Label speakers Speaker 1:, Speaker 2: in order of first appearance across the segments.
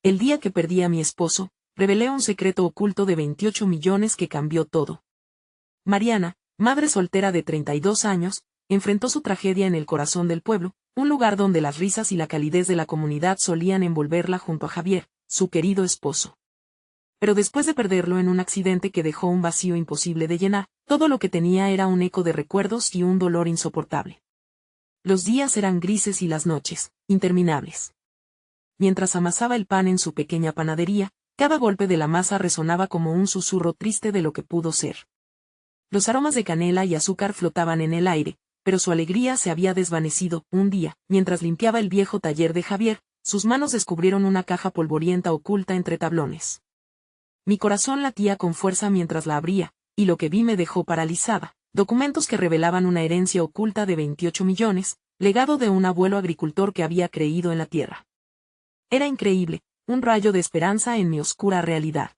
Speaker 1: El día que perdí a mi esposo, revelé un secreto oculto de 28 millones que cambió todo. Mariana, madre soltera de 32 años, enfrentó su tragedia en el corazón del pueblo, un lugar donde las risas y la calidez de la comunidad solían envolverla junto a Javier, su querido esposo. Pero después de perderlo en un accidente que dejó un vacío imposible de llenar, todo lo que tenía era un eco de recuerdos y un dolor insoportable. Los días eran grises y las noches, interminables. Mientras amasaba el pan en su pequeña panadería, cada golpe de la masa resonaba como un susurro triste de lo que pudo ser. Los aromas de canela y azúcar flotaban en el aire, pero su alegría se había desvanecido. Un día, mientras limpiaba el viejo taller de Javier, sus manos descubrieron una caja polvorienta oculta entre tablones. Mi corazón latía con fuerza mientras la abría, y lo que vi me dejó paralizada. Documentos que revelaban una herencia oculta de 28 millones, legado de un abuelo agricultor que había creído en la tierra. Era increíble, un rayo de esperanza en mi oscura realidad.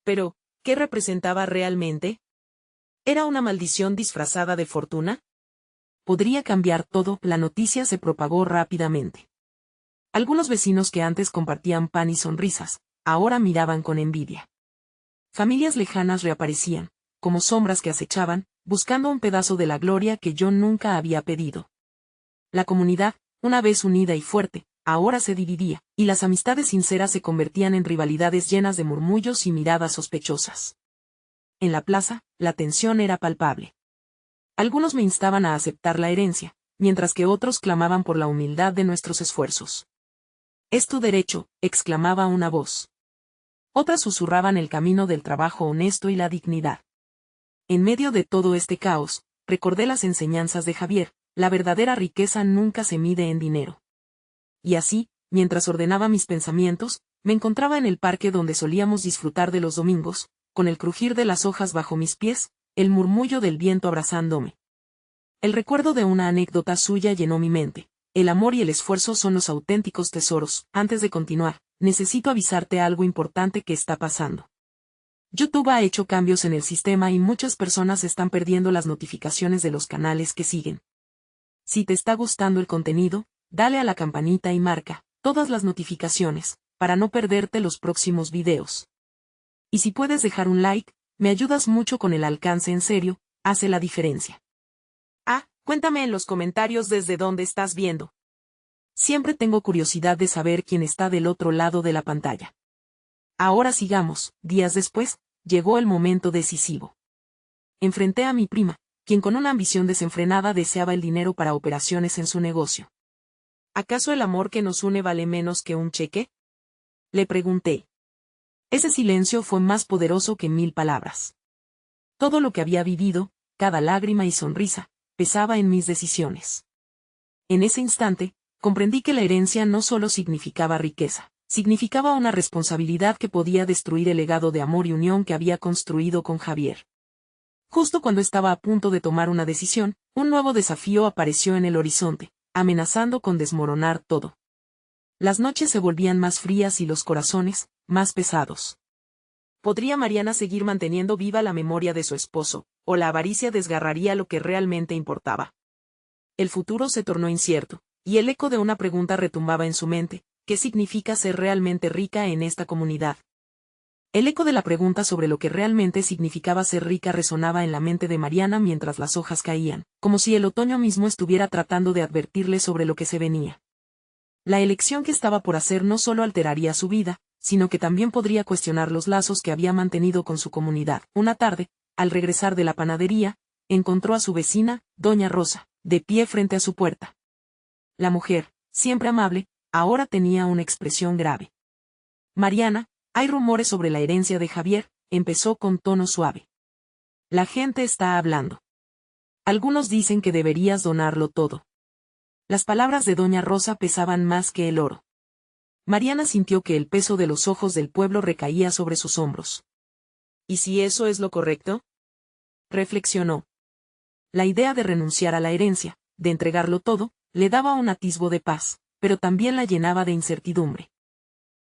Speaker 1: Pero, ¿qué representaba realmente? ¿Era una maldición disfrazada de fortuna? Podría cambiar todo. La noticia se propagó rápidamente. Algunos vecinos que antes compartían pan y sonrisas, ahora miraban con envidia. Familias lejanas reaparecían, como sombras que acechaban, buscando un pedazo de la gloria que yo nunca había pedido. La comunidad, una vez unida y fuerte, ahora se dividía, y las amistades sinceras se convertían en rivalidades llenas de murmullos y miradas sospechosas. En la plaza, la tensión era palpable. Algunos me instaban a aceptar la herencia, mientras que otros clamaban por la humildad de nuestros esfuerzos. «Es tu derecho», exclamaba una voz. Otras susurraban el camino del trabajo honesto y la dignidad. En medio de todo este caos, recordé las enseñanzas de Javier: la verdadera riqueza nunca se mide en dinero. Y así, mientras ordenaba mis pensamientos, me encontraba en el parque donde solíamos disfrutar de los domingos, con el crujir de las hojas bajo mis pies, el murmullo del viento abrazándome. El recuerdo de una anécdota suya llenó mi mente. El amor y el esfuerzo son los auténticos tesoros. Antes de continuar, necesito avisarte algo importante que está pasando. YouTube ha hecho cambios en el sistema y muchas personas están perdiendo las notificaciones de los canales que siguen. Si te está gustando el contenido, dale a la campanita y marca todas las notificaciones, para no perderte los próximos videos. Y si puedes dejar un like, me ayudas mucho con el alcance. En serio, hace la diferencia. Cuéntame en los comentarios desde dónde estás viendo. Siempre tengo curiosidad de saber quién está del otro lado de la pantalla. Ahora sigamos. Días después, llegó el momento decisivo. Enfrenté a mi prima, quien con una ambición desenfrenada deseaba el dinero para operaciones en su negocio. ¿Acaso el amor que nos une vale menos que un cheque?, le pregunté. Ese silencio fue más poderoso que 1000 palabras. Todo lo que había vivido, cada lágrima y sonrisa, pesaba en mis decisiones. En ese instante, comprendí que la herencia no solo significaba riqueza, significaba una responsabilidad que podía destruir el legado de amor y unión que había construido con Javier. Justo cuando estaba a punto de tomar una decisión, un nuevo desafío apareció en el horizonte, amenazando con desmoronar todo. Las noches se volvían más frías y los corazones, más pesados. ¿Podría Mariana seguir manteniendo viva la memoria de su esposo, o la avaricia desgarraría lo que realmente importaba? El futuro se tornó incierto, y el eco de una pregunta retumbaba en su mente: ¿qué significa ser realmente rica en esta comunidad? El eco de la pregunta sobre lo que realmente significaba ser rica resonaba en la mente de Mariana mientras las hojas caían, como si el otoño mismo estuviera tratando de advertirle sobre lo que se venía. La elección que estaba por hacer no solo alteraría su vida, sino que también podría cuestionar los lazos que había mantenido con su comunidad. Una tarde, al regresar de la panadería, encontró a su vecina, doña Rosa, de pie frente a su puerta. La mujer, siempre amable, ahora tenía una expresión grave. «Mariana, hay rumores sobre la herencia de Javier», empezó con tono suave. «La gente está hablando. Algunos dicen que deberías donarlo todo». Las palabras de doña Rosa pesaban más que el oro. Mariana sintió que el peso de los ojos del pueblo recaía sobre sus hombros. ¿Y si eso es lo correcto?, reflexionó. La idea de renunciar a la herencia, de entregarlo todo, le daba un atisbo de paz, pero también la llenaba de incertidumbre.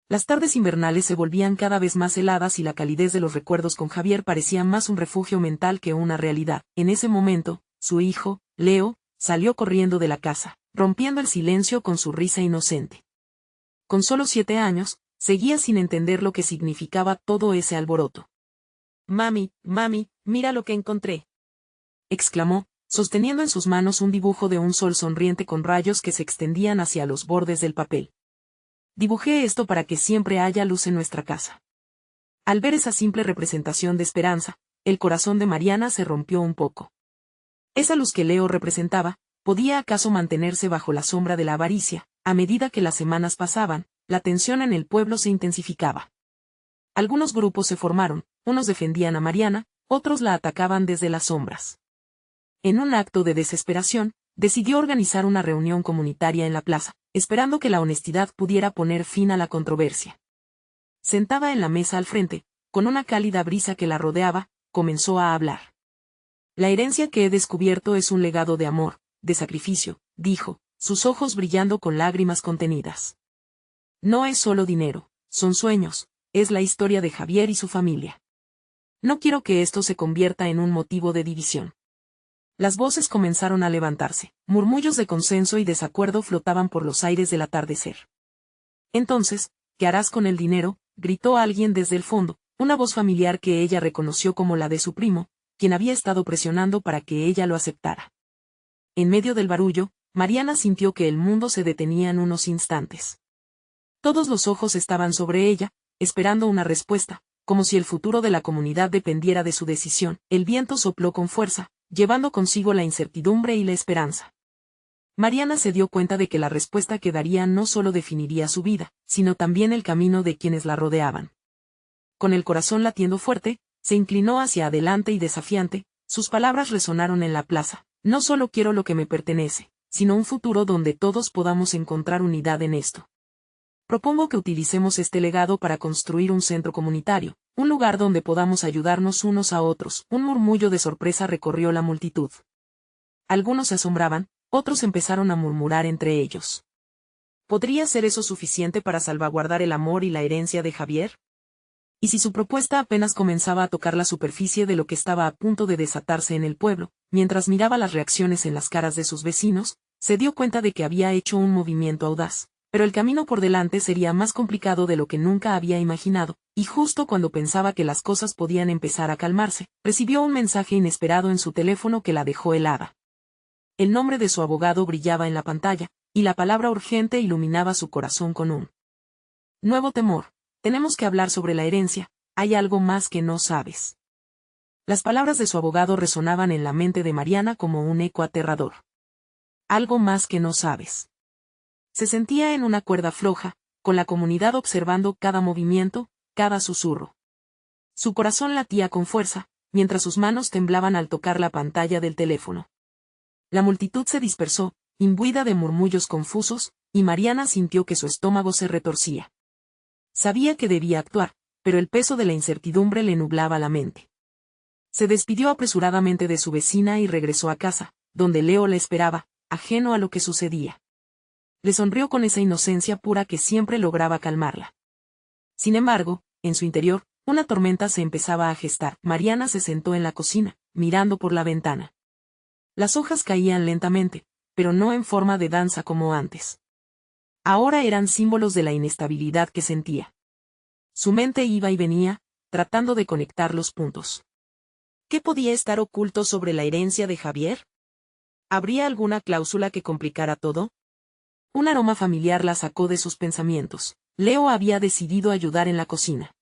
Speaker 1: Las tardes invernales se volvían cada vez más heladas y la calidez de los recuerdos con Javier parecía más un refugio mental que una realidad. En ese momento, su hijo, Leo, salió corriendo de la casa, rompiendo el silencio con su risa inocente. Con solo 7 años, seguía sin entender lo que significaba todo ese alboroto. «Mami, mami, mira lo que encontré», exclamó, sosteniendo en sus manos un dibujo de un sol sonriente con rayos que se extendían hacia los bordes del papel. «Dibujé esto para que siempre haya luz en nuestra casa». Al ver esa simple representación de esperanza, el corazón de Mariana se rompió un poco. Esa luz que Leo representaba, ¿podía acaso mantenerse bajo la sombra de la avaricia? A medida que las semanas pasaban, la tensión en el pueblo se intensificaba. Algunos grupos se formaron, unos defendían a Mariana, otros la atacaban desde las sombras. En un acto de desesperación, decidió organizar una reunión comunitaria en la plaza, esperando que la honestidad pudiera poner fin a la controversia. Sentada en la mesa al frente, con una cálida brisa que la rodeaba, comenzó a hablar. «La herencia que he descubierto es un legado de amor, de sacrificio», dijo, sus ojos brillando con lágrimas contenidas. «No es solo dinero, son sueños, es la historia de Javier y su familia. No quiero que esto se convierta en un motivo de división». Las voces comenzaron a levantarse, murmullos de consenso y desacuerdo flotaban por los aires del atardecer. «Entonces, ¿qué harás con el dinero?», gritó alguien desde el fondo, una voz familiar que ella reconoció como la de su primo, quien había estado presionando para que ella lo aceptara. En medio del barullo, Mariana sintió que el mundo se detenía en unos instantes. Todos los ojos estaban sobre ella, esperando una respuesta, como si el futuro de la comunidad dependiera de su decisión. El viento sopló con fuerza, llevando consigo la incertidumbre y la esperanza. Mariana se dio cuenta de que la respuesta que daría no solo definiría su vida, sino también el camino de quienes la rodeaban. Con el corazón latiendo fuerte, se inclinó hacia adelante y desafiante, sus palabras resonaron en la plaza: «No solo quiero lo que me pertenece, sino un futuro donde todos podamos encontrar unidad en esto. Propongo que utilicemos este legado para construir un centro comunitario, un lugar donde podamos ayudarnos unos a otros». Un murmullo de sorpresa recorrió la multitud. Algunos se asombraban, otros empezaron a murmurar entre ellos. ¿Podría ser eso suficiente para salvaguardar el amor y la herencia de Javier? ¿Y si su propuesta apenas comenzaba a tocar la superficie de lo que estaba a punto de desatarse en el pueblo? Mientras miraba las reacciones en las caras de sus vecinos, se dio cuenta de que había hecho un movimiento audaz, pero el camino por delante sería más complicado de lo que nunca había imaginado, y justo cuando pensaba que las cosas podían empezar a calmarse, recibió un mensaje inesperado en su teléfono que la dejó helada. El nombre de su abogado brillaba en la pantalla, y la palabra urgente iluminaba su corazón con un nuevo temor. «Tenemos que hablar sobre la herencia, hay algo más que no sabes». Las palabras de su abogado resonaban en la mente de Mariana como un eco aterrador. «Algo más que no sabes». Se sentía en una cuerda floja, con la comunidad observando cada movimiento, cada susurro. Su corazón latía con fuerza, mientras sus manos temblaban al tocar la pantalla del teléfono. La multitud se dispersó, imbuida de murmullos confusos, y Mariana sintió que su estómago se retorcía. Sabía que debía actuar, pero el peso de la incertidumbre le nublaba la mente. Se despidió apresuradamente de su vecina y regresó a casa, donde Leo la esperaba, ajeno a lo que sucedía. Le sonrió con esa inocencia pura que siempre lograba calmarla. Sin embargo, en su interior, una tormenta se empezaba a gestar. Mariana se sentó en la cocina, mirando por la ventana. Las hojas caían lentamente, pero no en forma de danza como antes. Ahora eran símbolos de la inestabilidad que sentía. Su mente iba y venía, tratando de conectar los puntos. ¿Qué podía estar oculto sobre la herencia de Javier? ¿Habría alguna cláusula que complicara todo? Un aroma familiar la sacó de sus pensamientos. Leo había decidido ayudar en la cocina.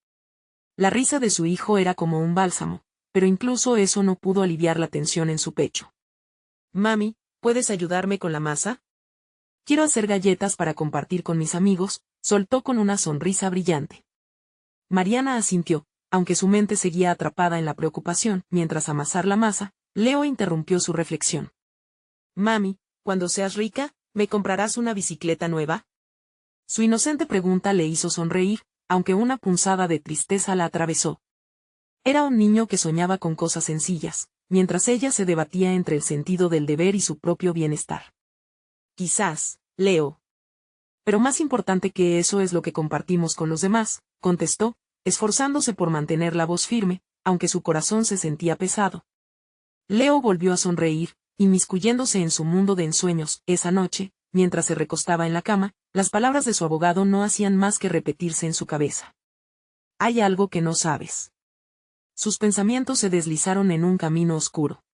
Speaker 1: La risa de su hijo era como un bálsamo, pero incluso eso no pudo aliviar la tensión en su pecho. «Mami, ¿puedes ayudarme con la masa? Quiero hacer galletas para compartir con mis amigos», soltó con una sonrisa brillante. Mariana asintió, aunque su mente seguía atrapada en la preocupación. Mientras amasar la masa, Leo interrumpió su reflexión. «Mami, cuando seas rica, ¿me comprarás una bicicleta nueva?». Su inocente pregunta le hizo sonreír, aunque una punzada de tristeza la atravesó. Era un niño que soñaba con cosas sencillas, mientras ella se debatía entre el sentido del deber y su propio bienestar. «Quizás, Leo. Pero más importante que eso es lo que compartimos con los demás», contestó, esforzándose por mantener la voz firme, aunque su corazón se sentía pesado. Leo volvió a sonreír, inmiscuyéndose en su mundo de ensueños. Esa noche, mientras se recostaba en la cama, las palabras de su abogado no hacían más que repetirse en su cabeza. Hay algo que no sabes. Sus pensamientos se deslizaron en un camino oscuro.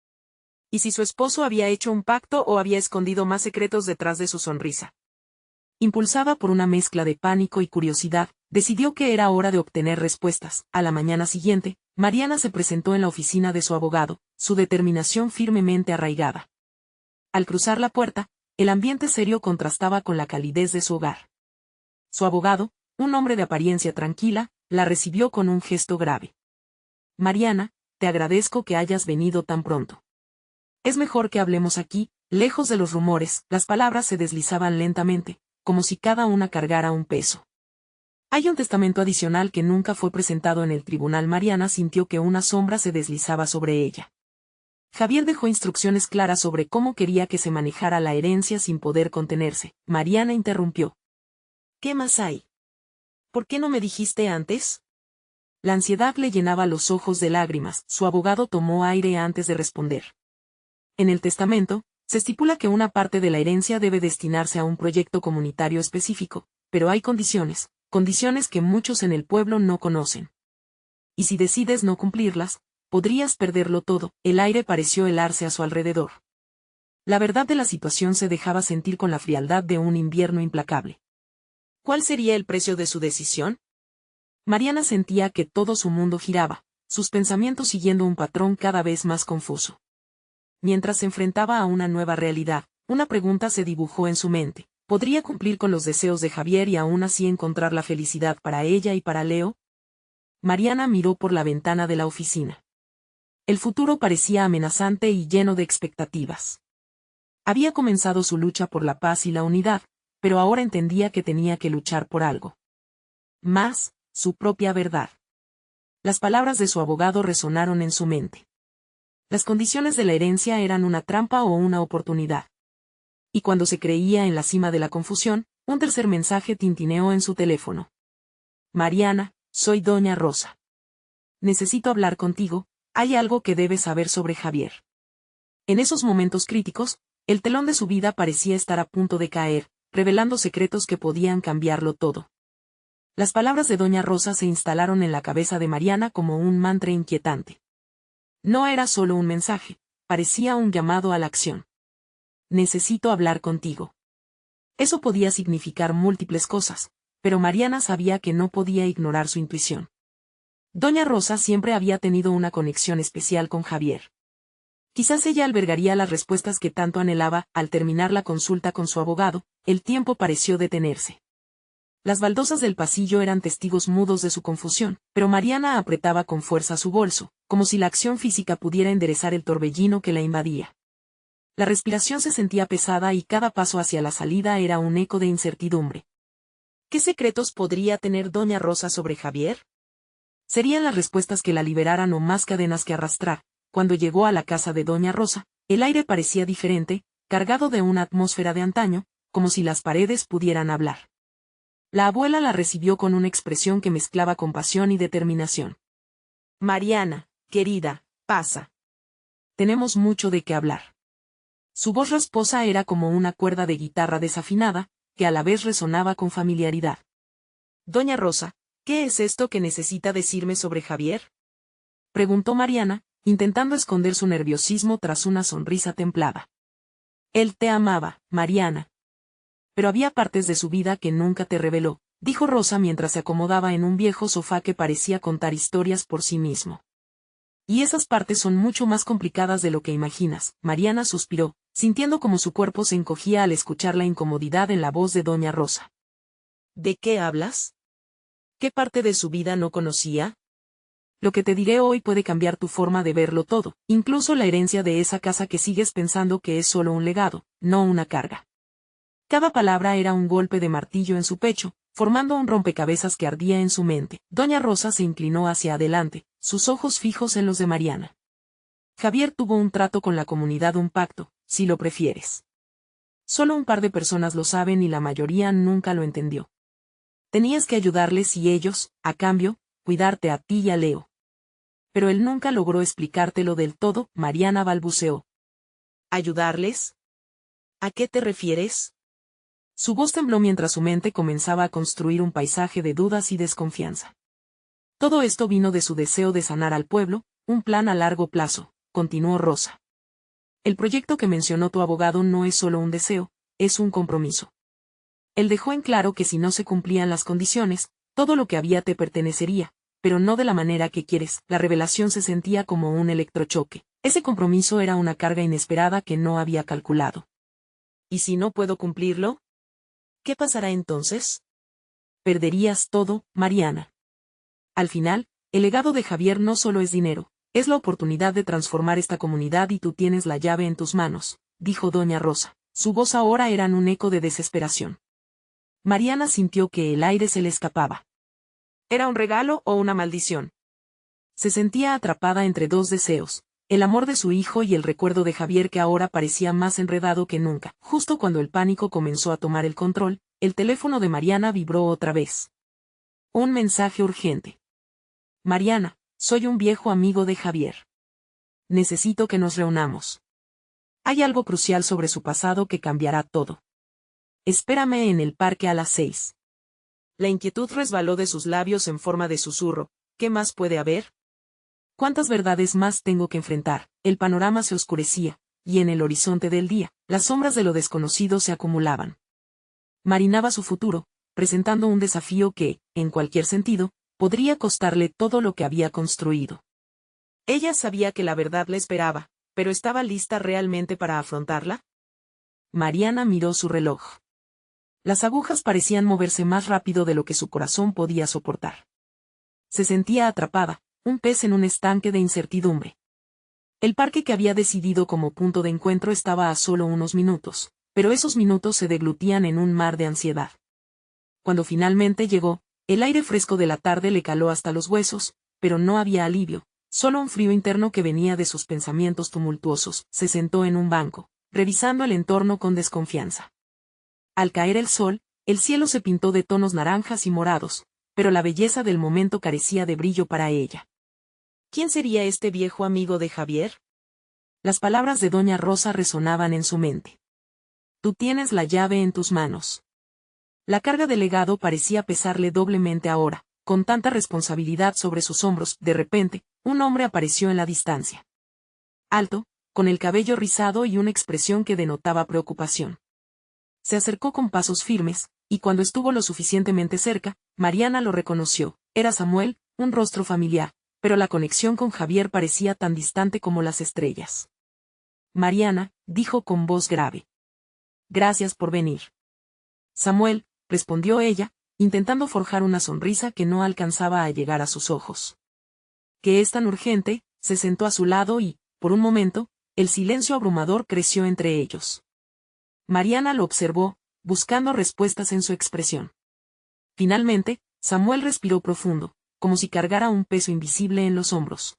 Speaker 1: ¿Y si su esposo había hecho un pacto o había escondido más secretos detrás de su sonrisa? Impulsada por una mezcla de pánico y curiosidad, decidió que era hora de obtener respuestas. A la mañana siguiente, Mariana se presentó en la oficina de su abogado, su determinación firmemente arraigada. Al cruzar la puerta, el ambiente serio contrastaba con la calidez de su hogar. Su abogado, un hombre de apariencia tranquila, la recibió con un gesto grave. Mariana, te agradezco que hayas venido tan pronto. Es mejor que hablemos aquí, lejos de los rumores. Las palabras se deslizaban lentamente, como si cada una cargara un peso. Hay un testamento adicional que nunca fue presentado en el tribunal. Mariana sintió que una sombra se deslizaba sobre ella. Javier dejó instrucciones claras sobre cómo quería que se manejara la herencia sin poder contenerse. Mariana interrumpió. ¿Qué más hay? ¿Por qué no me dijiste antes? La ansiedad le llenaba los ojos de lágrimas. Su abogado tomó aire antes de responder. En el testamento, se estipula que una parte de la herencia debe destinarse a un proyecto comunitario específico, pero hay condiciones que muchos en el pueblo no conocen. Y si decides no cumplirlas, podrías perderlo todo. El aire pareció helarse a su alrededor. La verdad de la situación se dejaba sentir con la frialdad de un invierno implacable. ¿Cuál sería el precio de su decisión? Mariana sentía que todo su mundo giraba, sus pensamientos siguiendo un patrón cada vez más confuso. Mientras se enfrentaba a una nueva realidad, una pregunta se dibujó en su mente. ¿Podría cumplir con los deseos de Javier y aún así encontrar la felicidad para ella y para Leo? Mariana miró por la ventana de la oficina. El futuro parecía amenazante y lleno de expectativas. Había comenzado su lucha por la paz y la unidad, pero ahora entendía que tenía que luchar por algo más, su propia verdad. Las palabras de su abogado resonaron en su mente. Las condiciones de la herencia eran una trampa o una oportunidad. Y cuando se creía en la cima de la confusión, un tercer mensaje tintineó en su teléfono. Mariana, soy Doña Rosa. Necesito hablar contigo, hay algo que debes saber sobre Javier. En esos momentos críticos, el telón de su vida parecía estar a punto de caer, revelando secretos que podían cambiarlo todo. Las palabras de Doña Rosa se instalaron en la cabeza de Mariana como un mantra inquietante. No era solo un mensaje, parecía un llamado a la acción. Necesito hablar contigo. Eso podía significar múltiples cosas, pero Mariana sabía que no podía ignorar su intuición. Doña Rosa siempre había tenido una conexión especial con Javier. Quizás ella albergaría las respuestas que tanto anhelaba. Al terminar la consulta con su abogado, el tiempo pareció detenerse. Las baldosas del pasillo eran testigos mudos de su confusión, pero Mariana apretaba con fuerza su bolso, como si la acción física pudiera enderezar el torbellino que la invadía. La respiración se sentía pesada y cada paso hacia la salida era un eco de incertidumbre. ¿Qué secretos podría tener Doña Rosa sobre Javier? Serían las respuestas que la liberaran o más cadenas que arrastrar. Cuando llegó a la casa de Doña Rosa, el aire parecía diferente, cargado de una atmósfera de antaño, como si las paredes pudieran hablar. La abuela la recibió con una expresión que mezclaba compasión y determinación. Mariana, querida, pasa. Tenemos mucho de qué hablar. Su voz rasposa era como una cuerda de guitarra desafinada, que a la vez resonaba con familiaridad. Doña Rosa, ¿qué es esto que necesita decirme sobre Javier? Preguntó Mariana, intentando esconder su nerviosismo tras una sonrisa templada. Él te amaba, Mariana. Pero había partes de su vida que nunca te reveló, dijo Rosa mientras se acomodaba en un viejo sofá que parecía contar historias por sí mismo. Y esas partes son mucho más complicadas de lo que imaginas. Mariana suspiró, sintiendo como su cuerpo se encogía al escuchar la incomodidad en la voz de Doña Rosa. ¿De qué hablas? ¿Qué parte de su vida no conocía? Lo que te diré hoy puede cambiar tu forma de verlo todo, incluso la herencia de esa casa que sigues pensando que es solo un legado, no una carga. Cada palabra era un golpe de martillo en su pecho, formando un rompecabezas que ardía en su mente. Doña Rosa se inclinó hacia adelante, sus ojos fijos en los de Mariana. Javier tuvo un trato con la comunidad, un pacto, si lo prefieres. Solo un par de personas lo saben y la mayoría nunca lo entendió. Tenías que ayudarles y ellos, a cambio, cuidarte a ti y a Leo. Pero él nunca logró explicártelo del todo. Mariana balbuceó. ¿Ayudarles? ¿A qué te refieres? Su voz tembló mientras su mente comenzaba a construir un paisaje de dudas y desconfianza. Todo esto vino de su deseo de sanar al pueblo, un plan a largo plazo, continuó Rosa. El proyecto que mencionó tu abogado no es solo un deseo, es un compromiso. Él dejó en claro que si no se cumplían las condiciones, todo lo que había te pertenecería, pero no de la manera que quieres. La revelación se sentía como un electrochoque. Ese compromiso era una carga inesperada que no había calculado. ¿Y si no puedo cumplirlo? ¿Qué pasará entonces? Perderías todo, Mariana. Al final, el legado de Javier no solo es dinero, es la oportunidad de transformar esta comunidad y tú tienes la llave en tus manos, dijo doña Rosa. Su voz ahora era un eco de desesperación. Mariana sintió que el aire se le escapaba. ¿Era un regalo o una maldición? Se sentía atrapada entre dos deseos, el amor de su hijo y el recuerdo de Javier que ahora parecía más enredado que nunca. Justo cuando el pánico comenzó a tomar el control, el teléfono de Mariana vibró otra vez. Un mensaje urgente. Mariana, soy un viejo amigo de Javier. Necesito que nos reunamos. Hay algo crucial sobre su pasado que cambiará todo. Espérame en el parque a las 6. La inquietud resbaló de sus labios en forma de susurro. ¿Qué más puede haber? ¿Cuántas verdades más tengo que enfrentar? El panorama se oscurecía, y en el horizonte del día, las sombras de lo desconocido se acumulaban. Marinaba su futuro, presentando un desafío que, en cualquier sentido, podría costarle todo lo que había construido. Ella sabía que la verdad le esperaba, pero ¿estaba lista realmente para afrontarla? Mariana miró su reloj. Las agujas parecían moverse más rápido de lo que su corazón podía soportar. Se sentía atrapada, un pez en un estanque de incertidumbre. El parque que había decidido como punto de encuentro estaba a solo unos minutos, pero esos minutos se deglutían en un mar de ansiedad. Cuando finalmente llegó, el aire fresco de la tarde le caló hasta los huesos, pero no había alivio, solo un frío interno que venía de sus pensamientos tumultuosos. Se sentó en un banco, revisando el entorno con desconfianza. Al caer el sol, el cielo se pintó de tonos naranjas y morados, pero la belleza del momento carecía de brillo para ella. ¿Quién sería este viejo amigo de Javier? Las palabras de doña Rosa resonaban en su mente. Tú tienes la llave en tus manos. La carga del legado parecía pesarle doblemente ahora, con tanta responsabilidad sobre sus hombros. De repente, un hombre apareció en la distancia. Alto, con el cabello rizado y una expresión que denotaba preocupación. Se acercó con pasos firmes, y cuando estuvo lo suficientemente cerca, Mariana lo reconoció. Era Samuel, un rostro familiar, pero la conexión con Javier parecía tan distante como las estrellas. Mariana, dijo con voz grave. Gracias por venir. Samuel, respondió ella, intentando forjar una sonrisa que no alcanzaba a llegar a sus ojos. ¿Qué es tan urgente? Se sentó a su lado y, por un momento, el silencio abrumador creció entre ellos. Mariana lo observó, buscando respuestas en su expresión. Finalmente, Samuel respiró profundo, como si cargara un peso invisible en los hombros.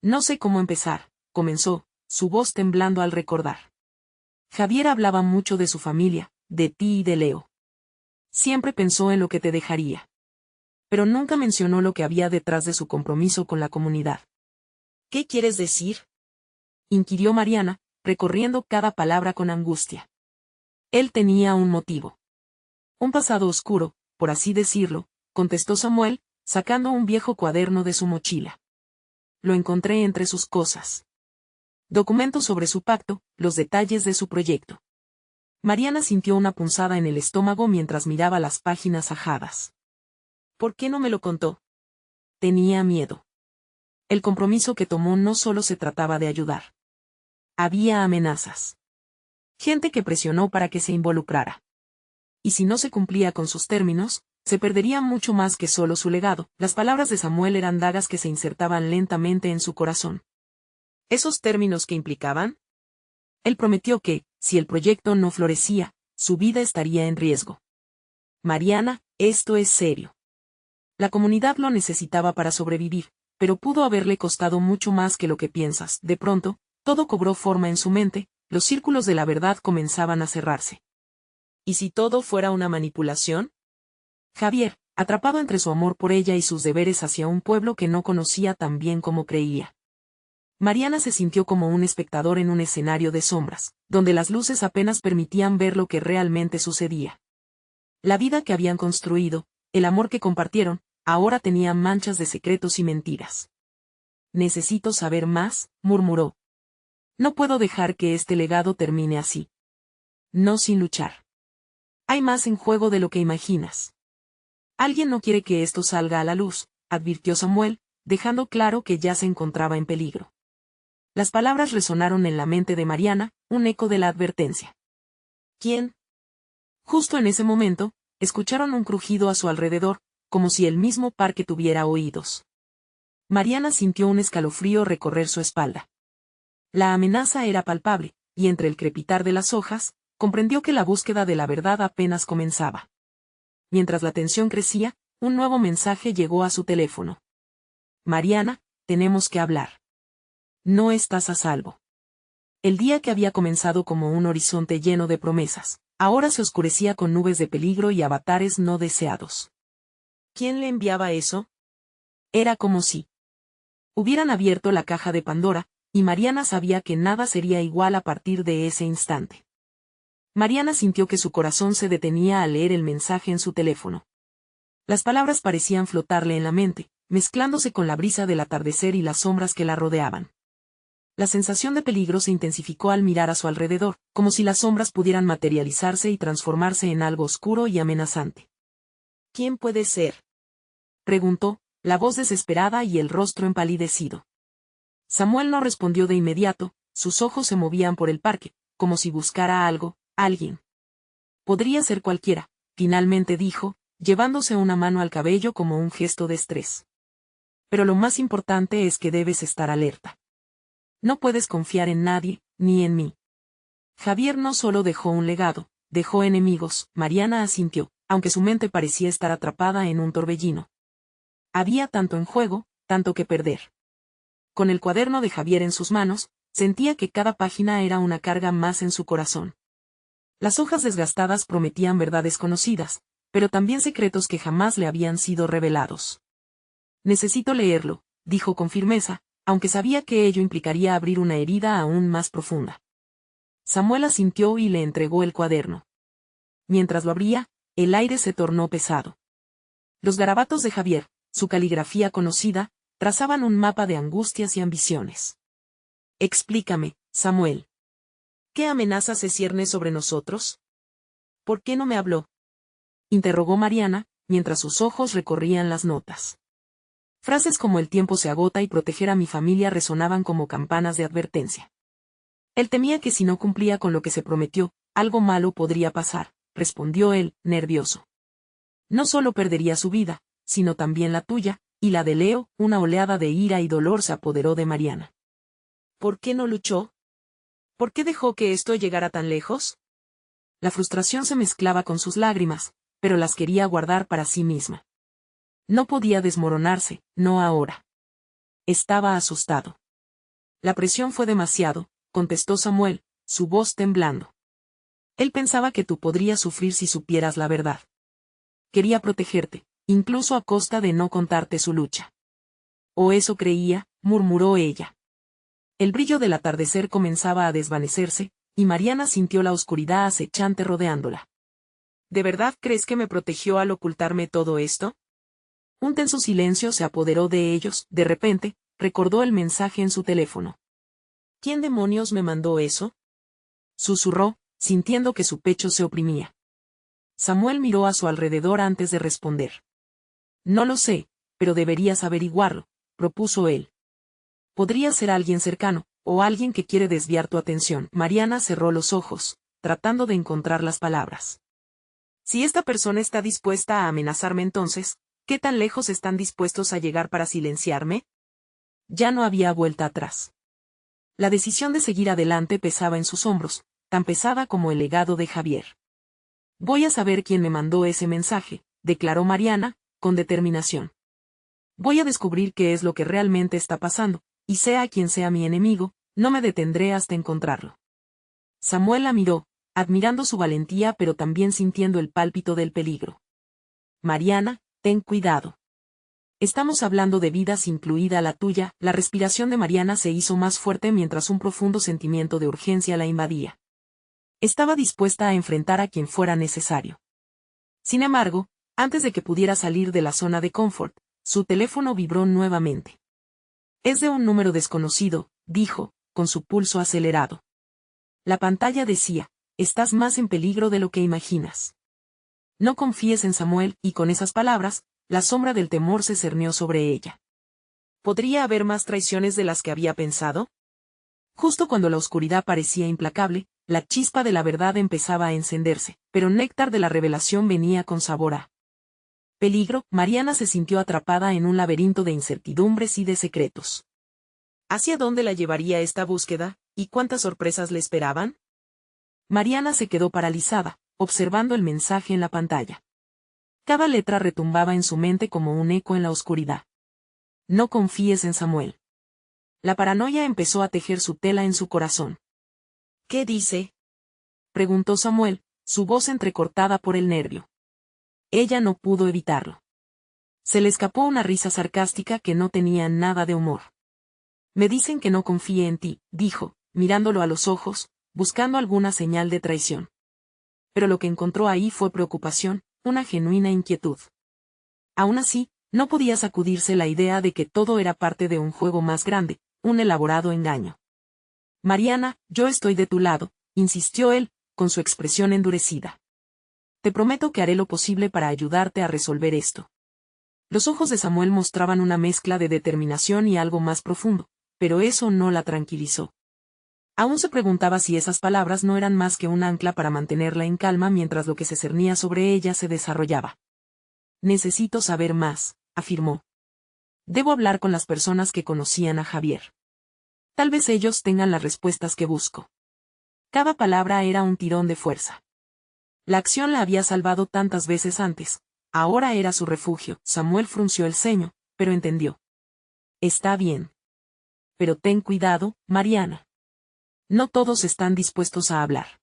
Speaker 1: No sé cómo empezar, comenzó, su voz temblando al recordar. Javier hablaba mucho de su familia, de ti y de Leo. Siempre pensó en lo que te dejaría. Pero nunca mencionó lo que había detrás de su compromiso con la comunidad. ¿Qué quieres decir? Inquirió Mariana, recorriendo cada palabra con angustia. Él tenía un motivo. Un pasado oscuro, por así decirlo, contestó Samuel, sacando un viejo cuaderno de su mochila. Lo encontré entre sus cosas. Documentos sobre su pacto, los detalles de su proyecto. Mariana sintió una punzada en el estómago mientras miraba las páginas ajadas. ¿Por qué no me lo contó? Tenía miedo. El compromiso que tomó no solo se trataba de ayudar. Había amenazas. Gente que presionó para que se involucrara. Y si no se cumplía con sus términos, se perdería mucho más que solo su legado. Las palabras de Samuel eran dagas que se insertaban lentamente en su corazón. ¿Esos términos qué implicaban? Él prometió que, si el proyecto no florecía, su vida estaría en riesgo. Mariana, esto es serio. La comunidad lo necesitaba para sobrevivir, pero pudo haberle costado mucho más que lo que piensas. De pronto, todo cobró forma en su mente, los círculos de la verdad comenzaban a cerrarse. ¿Y si todo fuera una manipulación? Javier, atrapado entre su amor por ella y sus deberes hacia un pueblo que no conocía tan bien como creía. Mariana se sintió como un espectador en un escenario de sombras, donde las luces apenas permitían ver lo que realmente sucedía. La vida que habían construido, el amor que compartieron, ahora tenía manchas de secretos y mentiras. Necesito saber más, murmuró. No puedo dejar que este legado termine así. No sin luchar. Hay más en juego de lo que imaginas. Alguien no quiere que esto salga a la luz, advirtió Samuel, dejando claro que ya se encontraba en peligro. Las palabras resonaron en la mente de Mariana, un eco de la advertencia. ¿Quién? Justo en ese momento, escucharon un crujido a su alrededor, como si el mismo parque tuviera oídos. Mariana sintió un escalofrío recorrer su espalda. La amenaza era palpable, y entre el crepitar de las hojas, comprendió que la búsqueda de la verdad apenas comenzaba. Mientras la tensión crecía, un nuevo mensaje llegó a su teléfono. Mariana, tenemos que hablar. No estás a salvo. El día que había comenzado como un horizonte lleno de promesas, ahora se oscurecía con nubes de peligro y avatares no deseados. ¿Quién le enviaba eso? Era como si hubieran abierto la caja de Pandora, y Mariana sabía que nada sería igual a partir de ese instante. Mariana sintió que su corazón se detenía al leer el mensaje en su teléfono. Las palabras parecían flotarle en la mente, mezclándose con la brisa del atardecer y las sombras que la rodeaban. La sensación de peligro se intensificó al mirar a su alrededor, como si las sombras pudieran materializarse y transformarse en algo oscuro y amenazante. ¿Quién puede ser?, preguntó, la voz desesperada y el rostro empalidecido. Samuel no respondió de inmediato, sus ojos se movían por el parque, como si buscara algo, alguien. Podría ser cualquiera, finalmente dijo, llevándose una mano al cabello como un gesto de estrés. Pero lo más importante es que debes estar alerta. No puedes confiar en nadie, ni en mí. Javier no solo dejó un legado, dejó enemigos, Mariana asintió, aunque su mente parecía estar atrapada en un torbellino. Había tanto en juego, tanto que perder. Con el cuaderno de Javier en sus manos, sentía que cada página era una carga más en su corazón. Las hojas desgastadas prometían verdades conocidas, pero también secretos que jamás le habían sido revelados. Necesito leerlo, dijo con firmeza, aunque sabía que ello implicaría abrir una herida aún más profunda. Samuel asintió y le entregó el cuaderno. Mientras lo abría, el aire se tornó pesado. Los garabatos de Javier, su caligrafía conocida, trazaban un mapa de angustias y ambiciones. Explícame, Samuel. ¿Qué amenaza se cierne sobre nosotros? ¿Por qué no me habló?, interrogó Mariana, mientras sus ojos recorrían las notas. Frases como el tiempo se agota y proteger a mi familia resonaban como campanas de advertencia. Él temía que si no cumplía con lo que se prometió, algo malo podría pasar, respondió él, nervioso. No solo perdería su vida, sino también la tuya, y la de Leo. Una oleada de ira y dolor se apoderó de Mariana. ¿Por qué no luchó? ¿Por qué dejó que esto llegara tan lejos? La frustración se mezclaba con sus lágrimas, pero las quería guardar para sí misma. No podía desmoronarse, no ahora. Estaba asustado. La presión fue demasiado, contestó Samuel, su voz temblando. Él pensaba que tú podrías sufrir si supieras la verdad. Quería protegerte, incluso a costa de no contarte su lucha. O eso creía, murmuró ella. El brillo del atardecer comenzaba a desvanecerse, y Mariana sintió la oscuridad acechante rodeándola. ¿De verdad crees que me protegió al ocultarme todo esto? Un tenso silencio se apoderó de ellos. De repente, recordó el mensaje en su teléfono. ¿Quién demonios me mandó eso?, susurró, sintiendo que su pecho se oprimía. Samuel miró a su alrededor antes de responder. No lo sé, pero deberías averiguarlo, propuso él. Podría ser alguien cercano, o alguien que quiere desviar tu atención. Mariana cerró los ojos, tratando de encontrar las palabras. Si esta persona está dispuesta a amenazarme entonces, ¿qué tan lejos están dispuestos a llegar para silenciarme? Ya no había vuelta atrás. La decisión de seguir adelante pesaba en sus hombros, tan pesada como el legado de Javier. Voy a saber quién me mandó ese mensaje, declaró Mariana, con determinación. Voy a descubrir qué es lo que realmente está pasando, y sea quien sea mi enemigo, no me detendré hasta encontrarlo. Samuel la miró, admirando su valentía pero también sintiendo el pálpito del peligro. Mariana, ten cuidado. Estamos hablando de vidas, incluida la tuya. La respiración de Mariana se hizo más fuerte mientras un profundo sentimiento de urgencia la invadía. Estaba dispuesta a enfrentar a quien fuera necesario. Sin embargo, antes de que pudiera salir de la zona de confort, su teléfono vibró nuevamente. Es de un número desconocido, dijo, con su pulso acelerado. La pantalla decía, estás más en peligro de lo que imaginas. No confíes en Samuel, y con esas palabras, la sombra del temor se cernió sobre ella. ¿Podría haber más traiciones de las que había pensado? Justo cuando la oscuridad parecía implacable, la chispa de la verdad empezaba a encenderse, pero el néctar de la revelación venía con sabor a peligro. Mariana se sintió atrapada en un laberinto de incertidumbres y de secretos. ¿Hacia dónde la llevaría esta búsqueda, y cuántas sorpresas le esperaban? Mariana se quedó paralizada, observando el mensaje en la pantalla. Cada letra retumbaba en su mente como un eco en la oscuridad. No confíes en Samuel. La paranoia empezó a tejer su tela en su corazón. ¿Qué dice?, preguntó Samuel, su voz entrecortada por el nervio. Ella no pudo evitarlo. Se le escapó una risa sarcástica que no tenía nada de humor. Me dicen que no confíe en ti, dijo, mirándolo a los ojos, buscando alguna señal de traición. Pero lo que encontró ahí fue preocupación, una genuina inquietud. Aún así, no podía sacudirse la idea de que todo era parte de un juego más grande, un elaborado engaño. Mariana, yo estoy de tu lado, insistió él, con su expresión endurecida. Te prometo que haré lo posible para ayudarte a resolver esto. Los ojos de Samuel mostraban una mezcla de determinación y algo más profundo, pero eso no la tranquilizó. Aún se preguntaba si esas palabras no eran más que un ancla para mantenerla en calma mientras lo que se cernía sobre ella se desarrollaba. Necesito saber más, afirmó. Debo hablar con las personas que conocían a Javier. Tal vez ellos tengan las respuestas que busco. Cada palabra era un tirón de fuerza. La acción la había salvado tantas veces antes, ahora era su refugio. Samuel frunció el ceño, pero entendió. Está bien. Pero ten cuidado, Mariana. No todos están dispuestos a hablar.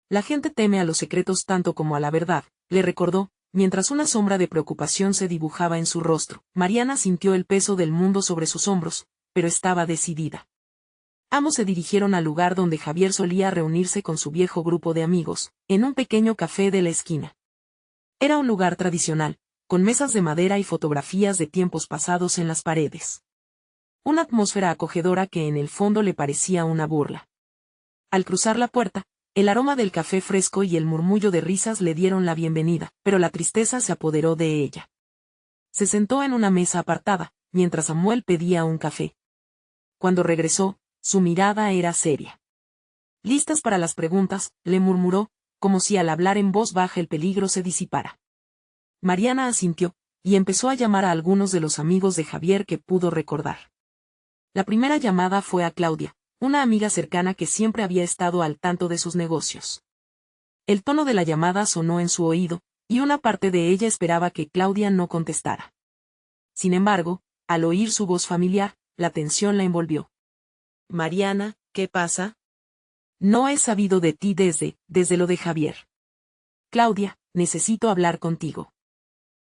Speaker 1: La gente teme a los secretos tanto como a la verdad, le recordó, mientras una sombra de preocupación se dibujaba en su rostro. Mariana sintió el peso del mundo sobre sus hombros, pero estaba decidida. Ambos se dirigieron al lugar donde Javier solía reunirse con su viejo grupo de amigos, en un pequeño café de la esquina. Era un lugar tradicional, con mesas de madera y fotografías de tiempos pasados en las paredes. Una atmósfera acogedora que en el fondo le parecía una burla. Al cruzar la puerta, el aroma del café fresco y el murmullo de risas le dieron la bienvenida, pero la tristeza se apoderó de ella. Se sentó en una mesa apartada, mientras Samuel pedía un café. Cuando regresó, su mirada era seria. «¿Listas para las preguntas?», le murmuró, como si al hablar en voz baja el peligro se disipara. Mariana asintió, y empezó a llamar a algunos de los amigos de Javier que pudo recordar. La primera llamada fue a Claudia, una amiga cercana que siempre había estado al tanto de sus negocios. El tono de la llamada sonó en su oído, y una parte de ella esperaba que Claudia no contestara. Sin embargo, al oír su voz familiar, la tensión la envolvió. «Mariana, ¿qué pasa?» «No he sabido de ti desde lo de Javier». «Claudia, necesito hablar contigo».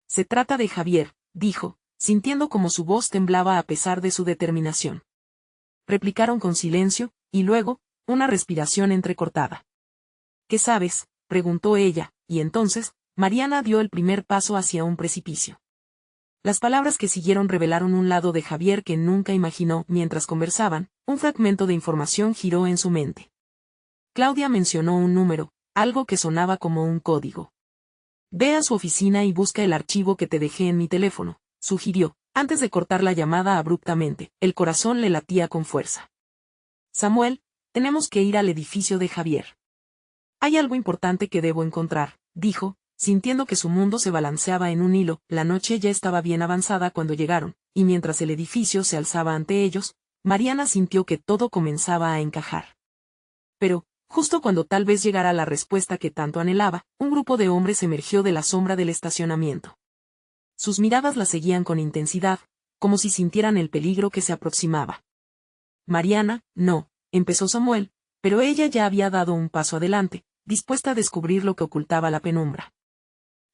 Speaker 1: «Se trata de Javier», dijo, sintiendo como su voz temblaba a pesar de su determinación. Replicaron con silencio, y luego, una respiración entrecortada. «¿Qué sabes?», preguntó ella, y entonces, Mariana dio el primer paso hacia un precipicio. Las palabras que siguieron revelaron un lado de Javier que nunca imaginó. Mientras conversaban, un fragmento de información giró en su mente. Claudia mencionó un número, algo que sonaba como un código. «Ve a su oficina y busca el archivo que te dejé en mi teléfono», sugirió, antes de cortar la llamada abruptamente. El corazón le latía con fuerza. «Samuel, tenemos que ir al edificio de Javier. Hay algo importante que debo encontrar», dijo, sintiendo que su mundo se balanceaba en un hilo. La noche ya estaba bien avanzada cuando llegaron, y mientras el edificio se alzaba ante ellos, Mariana sintió que todo comenzaba a encajar. Pero, justo cuando tal vez llegara la respuesta que tanto anhelaba, un grupo de hombres emergió de la sombra del estacionamiento. Sus miradas la seguían con intensidad, como si sintieran el peligro que se aproximaba. «Mariana, no», empezó Samuel, pero ella ya había dado un paso adelante, dispuesta a descubrir lo que ocultaba la penumbra.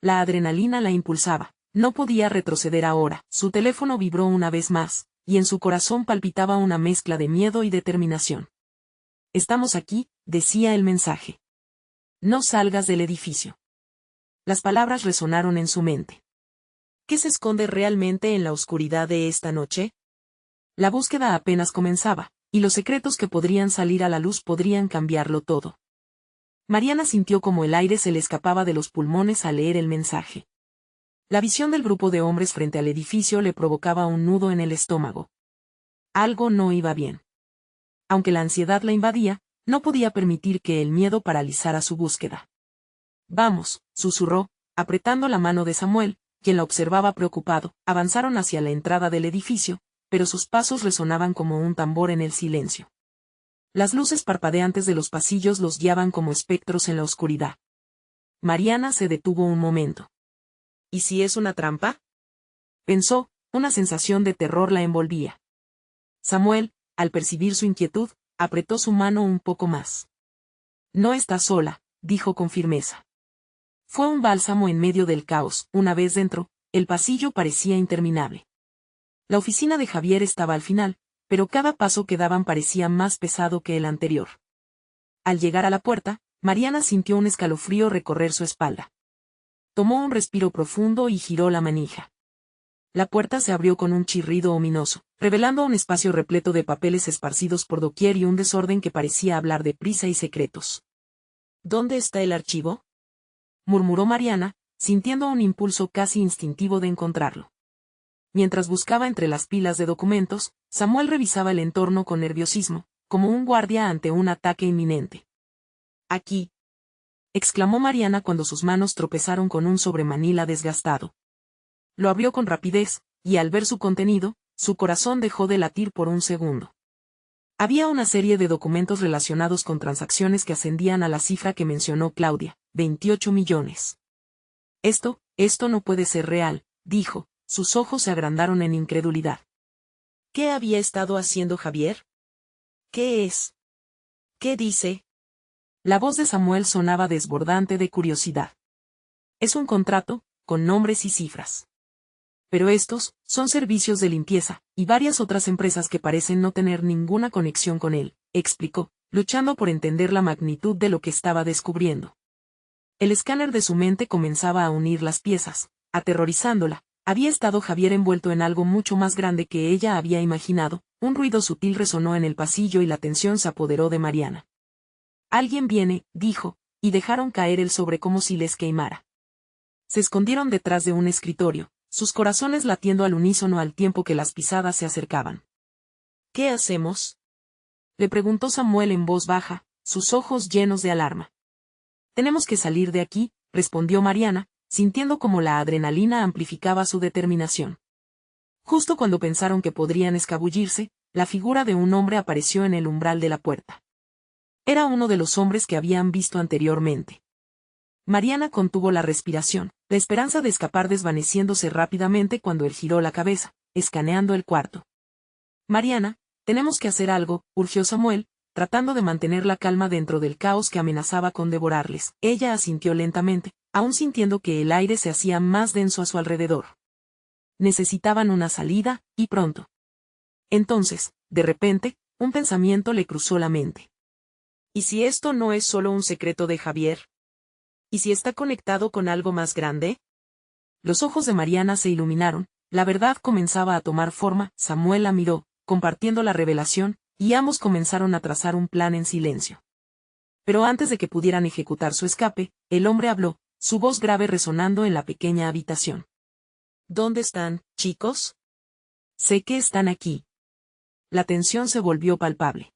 Speaker 1: La adrenalina la impulsaba, No podía retroceder ahora. Su teléfono vibró una vez más, y en su corazón palpitaba una mezcla de miedo y determinación. «Estamos aquí», decía el mensaje. «No salgas del edificio». Las palabras resonaron en su mente. ¿Qué se esconde realmente en la oscuridad de esta noche? La búsqueda apenas comenzaba, y los secretos que podrían salir a la luz podrían cambiarlo todo. Mariana sintió como el aire se le escapaba de los pulmones al leer el mensaje. La visión del grupo de hombres frente al edificio le provocaba un nudo en el estómago. Algo no iba bien. Aunque la ansiedad la invadía, no podía permitir que el miedo paralizara su búsqueda. «Vamos», susurró, apretando la mano de Samuel, quien la observaba preocupado. Avanzaron hacia la entrada del edificio, pero sus pasos resonaban como un tambor en el silencio. Las luces parpadeantes de los pasillos los guiaban como espectros en la oscuridad. Mariana se detuvo un momento. ¿Y si es una trampa?, pensó, una sensación de terror la envolvía. Samuel, al percibir su inquietud, apretó su mano un poco más. «No estás sola», dijo con firmeza. Fue un bálsamo en medio del caos. Una vez dentro, el pasillo parecía interminable. La oficina de Javier estaba al final, pero cada paso que daban parecía más pesado que el anterior. Al llegar a la puerta, Mariana sintió un escalofrío recorrer su espalda. Tomó un respiro profundo y giró la manija. La puerta se abrió con un chirrido ominoso, revelando un espacio repleto de papeles esparcidos por doquier y un desorden que parecía hablar de prisa y secretos. «¿Dónde está el archivo?», murmuró Mariana, sintiendo un impulso casi instintivo de encontrarlo. Mientras buscaba entre las pilas de documentos, Samuel revisaba el entorno con nerviosismo, como un guardia ante un ataque inminente. «Aquí», exclamó Mariana cuando sus manos tropezaron con un sobremanila desgastado. Lo abrió con rapidez, y al ver su contenido, su corazón dejó de latir por un segundo. Había una serie de documentos relacionados con transacciones que ascendían a la cifra que mencionó Claudia, 28 millones. Esto no puede ser real», dijo, sus ojos se agrandaron en incredulidad. «¿Qué había estado haciendo Javier? ¿Qué es? ¿Qué dice?». La voz de Samuel sonaba desbordante de curiosidad. «Es un contrato, con nombres y cifras. Pero estos son servicios de limpieza, y varias otras empresas que parecen no tener ninguna conexión con él», explicó, luchando por entender la magnitud de lo que estaba descubriendo. El escáner de su mente comenzaba a unir las piezas, aterrorizándola. Había estado Javier envuelto en algo mucho más grande que ella había imaginado. Un ruido sutil resonó en el pasillo y la tensión se apoderó de Mariana. «Alguien viene», dijo, y dejaron caer el sobre como si les quemara. Se escondieron detrás de un escritorio, sus corazones latiendo al unísono al tiempo que las pisadas se acercaban. «¿Qué hacemos?», le preguntó Samuel en voz baja, sus ojos llenos de alarma. «Tenemos que salir de aquí», respondió Mariana, sintiendo como la adrenalina amplificaba su determinación. Justo cuando pensaron que podrían escabullirse, la figura de un hombre apareció en el umbral de la puerta. Era uno de los hombres que habían visto anteriormente. Mariana contuvo la respiración, la esperanza de escapar desvaneciéndose rápidamente cuando él giró la cabeza, escaneando el cuarto. «Mariana, tenemos que hacer algo», urgió Samuel, tratando de mantener la calma dentro del caos que amenazaba con devorarles. Ella asintió lentamente, aún sintiendo que el aire se hacía más denso a su alrededor. Necesitaban una salida, y pronto. Entonces, de repente, un pensamiento le cruzó la mente. ¿Y si esto no es solo un secreto de Javier? ¿Y si está conectado con algo más grande? Los ojos de Mariana se iluminaron, la verdad comenzaba a tomar forma. Samuel la miró, compartiendo la revelación, y ambos comenzaron a trazar un plan en silencio. Pero antes de que pudieran ejecutar su escape, el hombre habló, su voz grave resonando en la pequeña habitación. «¿Dónde están, chicos? Sé que están aquí». La tensión se volvió palpable.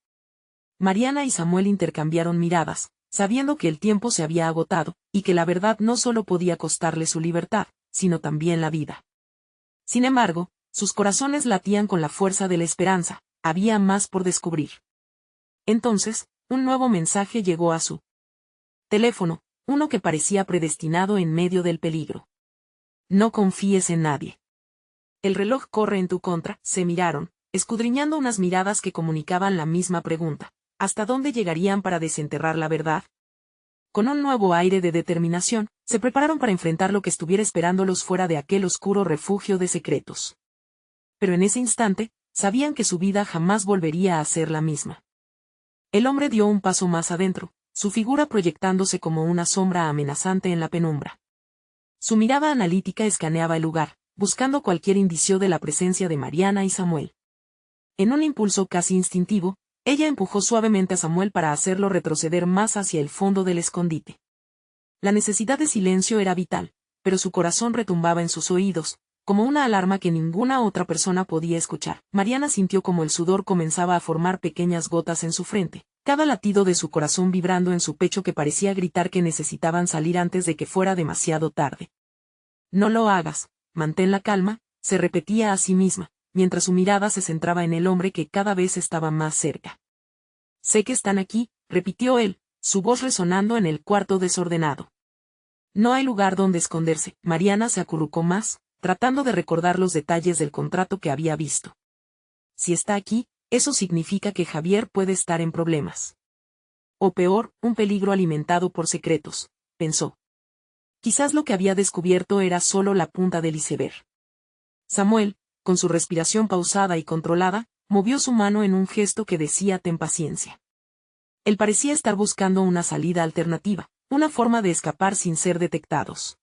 Speaker 1: Mariana y Samuel intercambiaron miradas, sabiendo que el tiempo se había agotado, y que la verdad no solo podía costarle su libertad, sino también la vida. Sin embargo, sus corazones latían con la fuerza de la esperanza, había más por descubrir. Entonces, un nuevo mensaje llegó a su teléfono, uno que parecía predestinado en medio del peligro. «No confíes en nadie. El reloj corre en tu contra». Se miraron, escudriñando unas miradas que comunicaban la misma pregunta. ¿Hasta dónde llegarían para desenterrar la verdad? con un nuevo aire de determinación, se prepararon para enfrentar lo que estuviera esperándolos fuera de aquel oscuro refugio de secretos. Pero en ese instante, sabían que su vida jamás volvería a ser la misma. El hombre dio un paso más adentro, su figura proyectándose como una sombra amenazante en la penumbra. Su mirada analítica escaneaba el lugar, buscando cualquier indicio de la presencia de Mariana y Samuel. En un impulso casi instintivo, ella empujó suavemente a Samuel para hacerlo retroceder más hacia el fondo del escondite. La necesidad de silencio era vital, pero su corazón retumbaba en sus oídos, como una alarma que ninguna otra persona podía escuchar. Mariana sintió como el sudor comenzaba a formar pequeñas gotas en su frente, cada latido de su corazón vibrando en su pecho que parecía gritar que necesitaban salir antes de que fuera demasiado tarde. No lo hagas, mantén la calma, se repetía a sí misma, mientras su mirada se centraba en el hombre que cada vez estaba más cerca. Sé que están aquí, repitió él, su voz resonando en el cuarto desordenado. No hay lugar donde esconderse. Mariana se acurrucó más, tratando de recordar los detalles del contrato que había visto. Si está aquí, eso significa que Javier puede estar en problemas. O peor, un peligro alimentado por secretos, pensó. Quizás lo que había descubierto era solo la punta del iceberg. Samuel, con su respiración pausada y controlada, movió su mano en un gesto que decía ten paciencia. Él parecía estar buscando una salida alternativa, una forma de escapar sin ser detectados.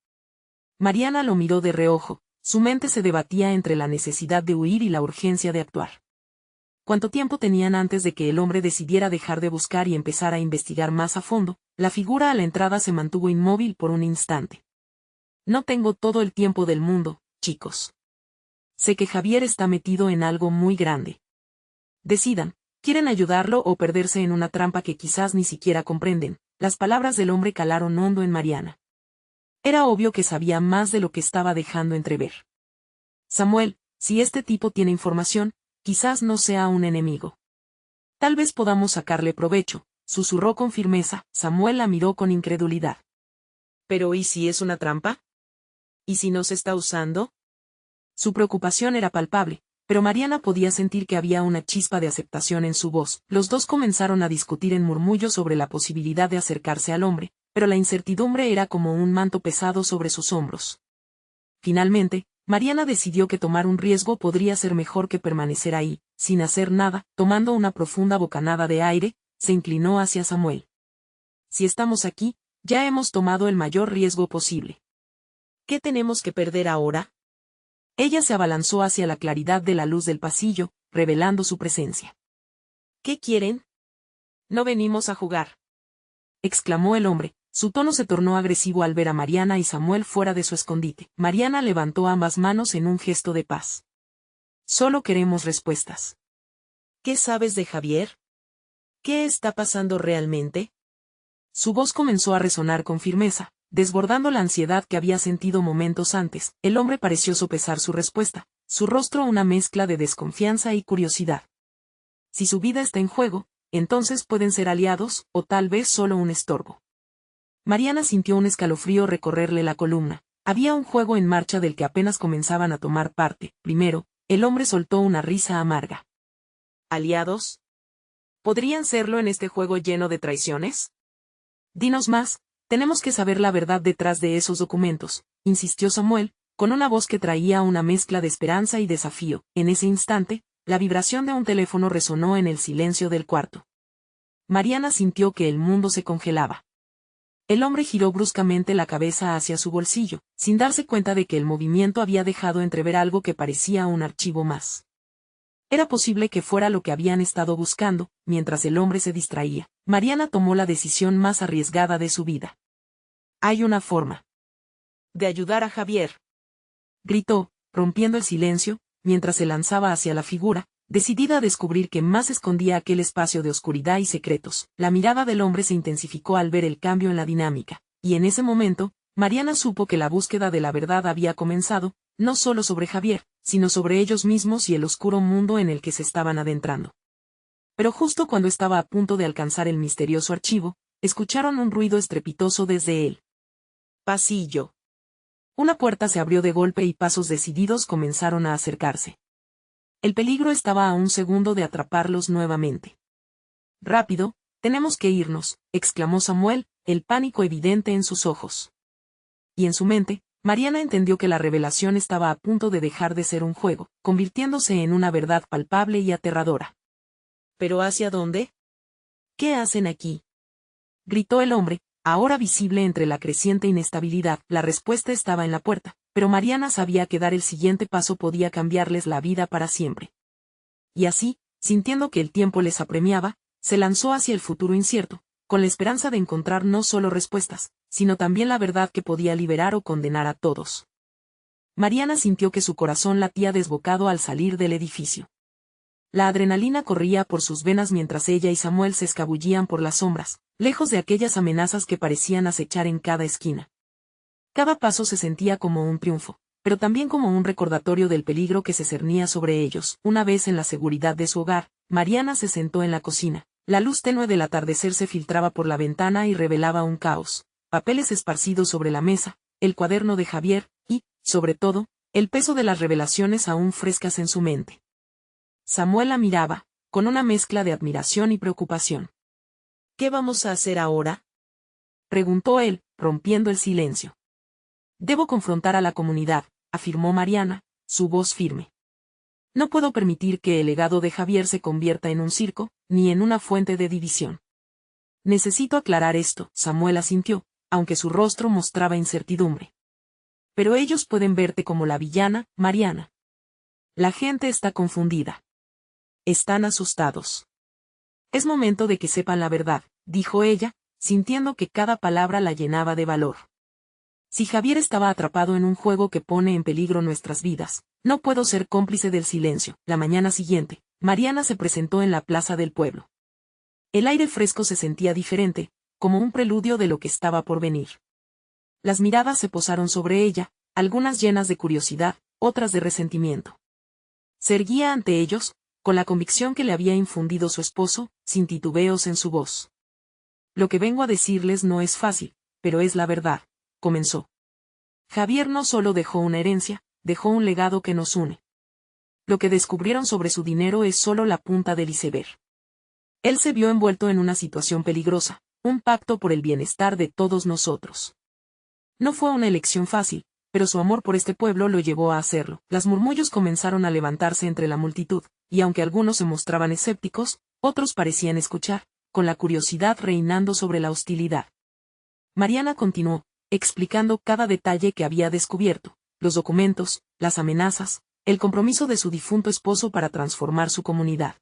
Speaker 1: Mariana lo miró de reojo, su mente se debatía entre la necesidad de huir y la urgencia de actuar. ¿Cuánto tiempo tenían antes de que el hombre decidiera dejar de buscar y empezar a investigar más a fondo? La figura a la entrada se mantuvo inmóvil por un instante. No tengo todo el tiempo del mundo, chicos. Sé que Javier está metido en algo muy grande. Decidan, ¿quieren ayudarlo o perderse en una trampa que quizás ni siquiera comprenden? Las palabras del hombre calaron hondo en Mariana. Era obvio que sabía más de lo que estaba dejando entrever. Samuel, si este tipo tiene información, quizás no sea un enemigo. Tal vez podamos sacarle provecho, susurró con firmeza. Samuel la miró con incredulidad. ¿Pero y si es una trampa? ¿Y si no se está usando? Su preocupación era palpable, pero Mariana podía sentir que había una chispa de aceptación en su voz. Los dos comenzaron a discutir en murmullos sobre la posibilidad de acercarse al hombre, pero la incertidumbre era como un manto pesado sobre sus hombros. Finalmente, Mariana decidió que tomar un riesgo podría ser mejor que permanecer ahí, sin hacer nada. Tomando una profunda bocanada de aire, se inclinó hacia Samuel. Si estamos aquí, ya hemos tomado el mayor riesgo posible. ¿Qué tenemos que perder ahora? Ella se abalanzó hacia la claridad de la luz del pasillo, revelando su presencia. ¿Qué quieren? No venimos a jugar, exclamó el hombre. Su tono se tornó agresivo al ver a Mariana y Samuel fuera de su escondite. Mariana levantó ambas manos en un gesto de paz. Solo queremos respuestas. ¿Qué sabes de Javier? ¿Qué está pasando realmente? Su voz comenzó a resonar con firmeza, desbordando la ansiedad que había sentido momentos antes. El hombre pareció sopesar su respuesta, su rostro una mezcla de desconfianza y curiosidad. Si su vida está en juego, entonces pueden ser aliados, o tal vez solo un estorbo. Mariana sintió un escalofrío recorrerle la columna. Había un juego en marcha del que apenas comenzaban a tomar parte. Primero, el hombre soltó una risa amarga. ¿Aliados? ¿Podrían serlo en este juego lleno de traiciones? Dinos más, tenemos que saber la verdad detrás de esos documentos, insistió Samuel, con una voz que traía una mezcla de esperanza y desafío. En ese instante, la vibración de un teléfono resonó en el silencio del cuarto. Mariana sintió que el mundo se congelaba. El hombre giró bruscamente la cabeza hacia su bolsillo, sin darse cuenta de que el movimiento había dejado entrever algo que parecía un archivo más. Era posible que fuera lo que habían estado buscando. Mientras el hombre se distraía, Mariana tomó la decisión más arriesgada de su vida. Hay una forma de ayudar a Javier, gritó, rompiendo el silencio, mientras se lanzaba hacia la figura, decidida a descubrir qué más escondía aquel espacio de oscuridad y secretos. La mirada del hombre se intensificó al ver el cambio en la dinámica, y en ese momento, Mariana supo que la búsqueda de la verdad había comenzado, no solo sobre Javier, sino sobre ellos mismos y el oscuro mundo en el que se estaban adentrando. Pero justo cuando estaba a punto de alcanzar el misterioso archivo, escucharon un ruido estrepitoso desde el pasillo. Una puerta se abrió de golpe y pasos decididos comenzaron a acercarse. El peligro estaba a un segundo de atraparlos nuevamente. Rápido, tenemos que irnos, exclamó Samuel, el pánico evidente en sus ojos. Y en su mente, Mariana entendió que la revelación estaba a punto de dejar de ser un juego, convirtiéndose en una verdad palpable y aterradora. ¿Pero hacia dónde? ¿Qué hacen aquí?, gritó el hombre, ahora visible entre la creciente inestabilidad. La respuesta estaba en la puerta, pero Mariana sabía que dar el siguiente paso podía cambiarles la vida para siempre. Y así, sintiendo que el tiempo les apremiaba, se lanzó hacia el futuro incierto, con la esperanza de encontrar no solo respuestas, sino también la verdad que podía liberar o condenar a todos. Mariana sintió que su corazón latía desbocado al salir del edificio. La adrenalina corría por sus venas mientras ella y Samuel se escabullían por las sombras, lejos de aquellas amenazas que parecían acechar en cada esquina. Cada paso se sentía como un triunfo, pero también como un recordatorio del peligro que se cernía sobre ellos. Una vez en la seguridad de su hogar, Mariana se sentó en la cocina. La luz tenue del atardecer se filtraba por la ventana y revelaba un caos, papeles esparcidos sobre la mesa, el cuaderno de Javier, y, sobre todo, el peso de las revelaciones aún frescas en su mente. Samuel la miraba, con una mezcla de admiración y preocupación. ¿Qué vamos a hacer ahora?, preguntó él, rompiendo el silencio. Debo confrontar a la comunidad, afirmó Mariana, su voz firme. No puedo permitir que el legado de Javier se convierta en un circo, ni en una fuente de división. Necesito aclarar esto, Samuel asintió, aunque su rostro mostraba incertidumbre. Pero ellos pueden verte como la villana, Mariana. La gente está confundida. Están asustados. Es momento de que sepan la verdad, dijo ella, sintiendo que cada palabra la llenaba de valor. Si Javier estaba atrapado en un juego que pone en peligro nuestras vidas, no puedo ser cómplice del silencio. La mañana siguiente, Mariana se presentó en la plaza del pueblo. El aire fresco se sentía diferente, como un preludio de lo que estaba por venir. Las miradas se posaron sobre ella, algunas llenas de curiosidad, otras de resentimiento. Se erguía ante ellos, con la convicción que le había infundido su esposo, sin titubeos en su voz. Lo que vengo a decirles no es fácil, pero es la verdad, comenzó. Javier no solo dejó una herencia, dejó un legado que nos une. Lo que descubrieron sobre su dinero es solo la punta del iceberg. Él se vio envuelto en una situación peligrosa, un pacto por el bienestar de todos nosotros. No fue una elección fácil, pero su amor por este pueblo lo llevó a hacerlo. Las murmullos comenzaron a levantarse entre la multitud, y aunque algunos se mostraban escépticos, otros parecían escuchar, con la curiosidad reinando sobre la hostilidad. Mariana continuó, explicando cada detalle que había descubierto, los documentos, las amenazas, el compromiso de su difunto esposo para transformar su comunidad.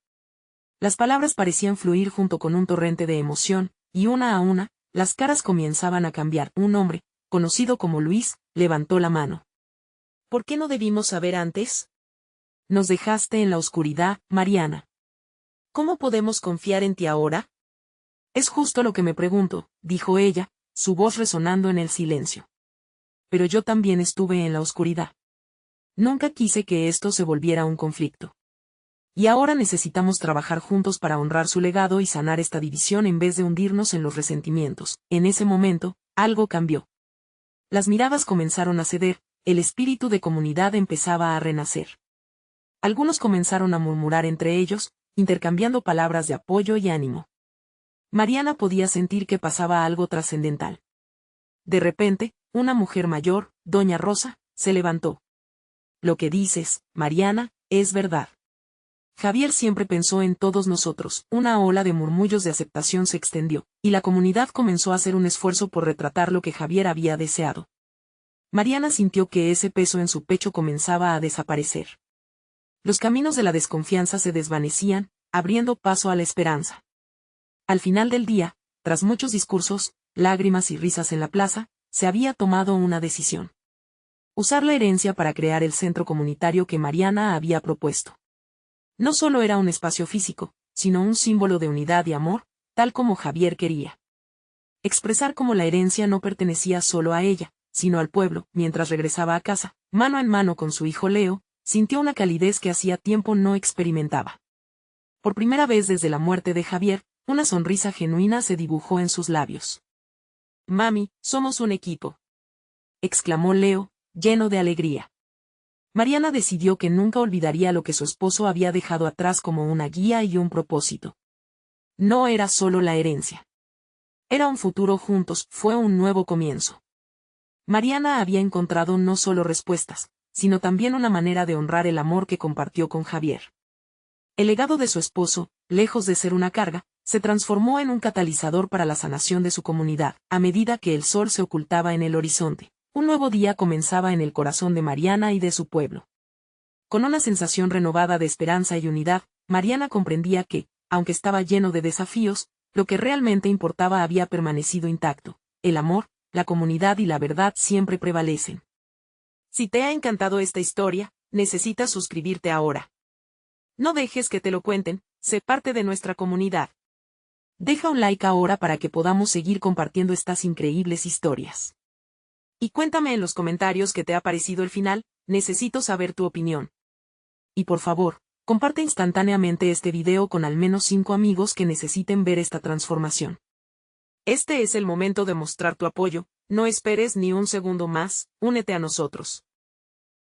Speaker 1: Las palabras parecían fluir junto con un torrente de emoción, y una a una, las caras comenzaban a cambiar. Un hombre, conocido como Luis, levantó la mano. ¿Por qué no debimos saber antes? Nos dejaste en la oscuridad, Mariana. ¿Cómo podemos confiar en ti ahora? Es justo lo que me pregunto, dijo ella, su voz resonando en el silencio. Pero yo también estuve en la oscuridad. Nunca quise que esto se volviera un conflicto. Y ahora necesitamos trabajar juntos para honrar su legado y sanar esta división en vez de hundirnos en los resentimientos. En ese momento, algo cambió. Las miradas comenzaron a ceder, el espíritu de comunidad empezaba a renacer. Algunos comenzaron a murmurar entre ellos, intercambiando palabras de apoyo y ánimo. Mariana podía sentir que pasaba algo trascendental. De repente, una mujer mayor, doña Rosa, se levantó. Lo que dices, Mariana, es verdad. Javier siempre pensó en todos nosotros. Una ola de murmullos de aceptación se extendió, y la comunidad comenzó a hacer un esfuerzo por retratar lo que Javier había deseado. Mariana sintió que ese peso en su pecho comenzaba a desaparecer. Los caminos de la desconfianza se desvanecían, abriendo paso a la esperanza. Al final del día, tras muchos discursos, lágrimas y risas en la plaza, se había tomado una decisión. Usar la herencia para crear el centro comunitario que Mariana había propuesto. No solo era un espacio físico, sino un símbolo de unidad y amor, tal como Javier quería. Expresar cómo la herencia no pertenecía solo a ella, sino al pueblo. Mientras regresaba a casa, mano en mano con su hijo Leo, sintió una calidez que hacía tiempo no experimentaba. Por primera vez desde la muerte de Javier, una sonrisa genuina se dibujó en sus labios. «Mami, somos un equipo», exclamó Leo, lleno de alegría. Mariana decidió que nunca olvidaría lo que su esposo había dejado atrás como una guía y un propósito. No era solo la herencia. Era un futuro juntos, fue un nuevo comienzo. Mariana había encontrado no solo respuestas, sino también una manera de honrar el amor que compartió con Javier. El legado de su esposo, lejos de ser una carga, se transformó en un catalizador para la sanación de su comunidad. A medida que el sol se ocultaba en el horizonte, un nuevo día comenzaba en el corazón de Mariana y de su pueblo. Con una sensación renovada de esperanza y unidad, Mariana comprendía que, aunque estaba lleno de desafíos, lo que realmente importaba había permanecido intacto. El amor, la comunidad y la verdad siempre prevalecen. Si te ha encantado esta historia, necesitas suscribirte ahora. No dejes que te lo cuenten, sé parte de nuestra comunidad. Deja un like ahora para que podamos seguir compartiendo estas increíbles historias. Y cuéntame en los comentarios qué te ha parecido el final, necesito saber tu opinión. Y por favor, comparte instantáneamente este video con al menos 5 amigos que necesiten ver esta transformación. Este es el momento de mostrar tu apoyo, no esperes ni un segundo más, únete a nosotros.